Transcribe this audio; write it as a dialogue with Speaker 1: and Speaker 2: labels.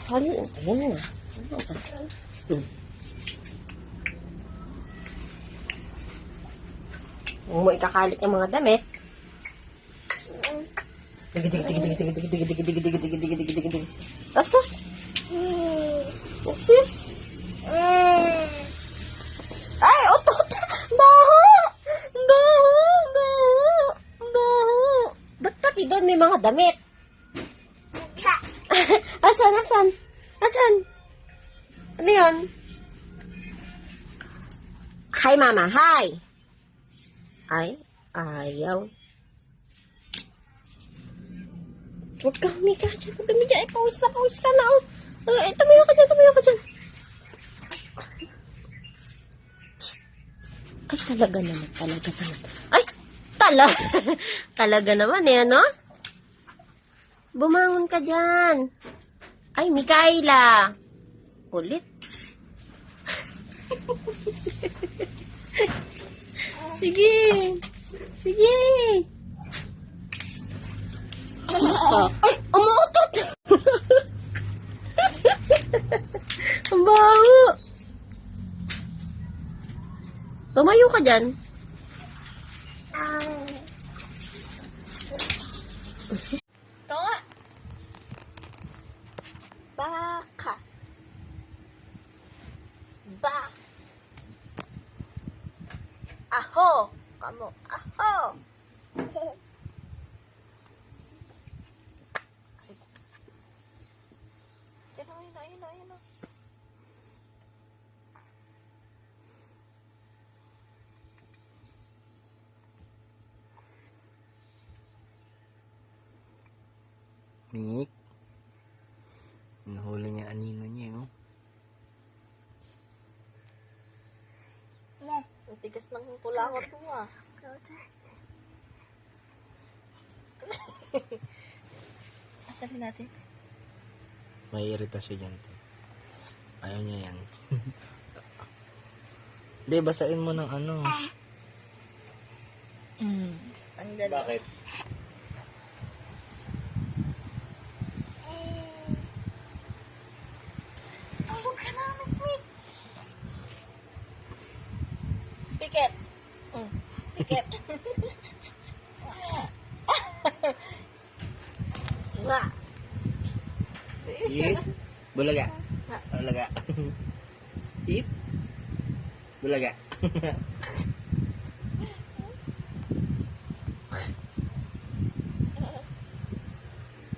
Speaker 1: Ayan na. Huwag mo ikakalit yung mga damit. Asus! Asus! Ay, otot! Baho! Baho! Baho! Baho! Ba't pati doon may mga damit? Asan? Asan? Asan? Ano yun? Hi, Mama. Hi! Ay, ayaw. Huwag ka humiga dyan. Huwag ka humiga. Ay, pawis ka na. Oh. Ay, tumayo ka dyan. Shh. Ay, talaga naman. Ay, talaga naman eh, ano? Bumangon ka dyan. Ay, Mikaela. Kulit. Sige. Ay, umuutot. Ang baho. Tumayo ka dyan. Ito nga. Baka. Aho. Kamu. Aho. Ayun na.
Speaker 2: Mik. Nahuli niya anino niya, oh.
Speaker 1: Ang tigas ng pulakot mo, ah. Atalin natin.
Speaker 2: May iritasyon yan, te. Ayaw niya yan. Hindi, basain mo ng ano.
Speaker 1: Ang galing.
Speaker 2: Bakit?
Speaker 1: Tulog ka na, Mikmik. Piket. Piket. Nga.
Speaker 2: Eat. Bulaga. Bulaga. Eat. Bulaga.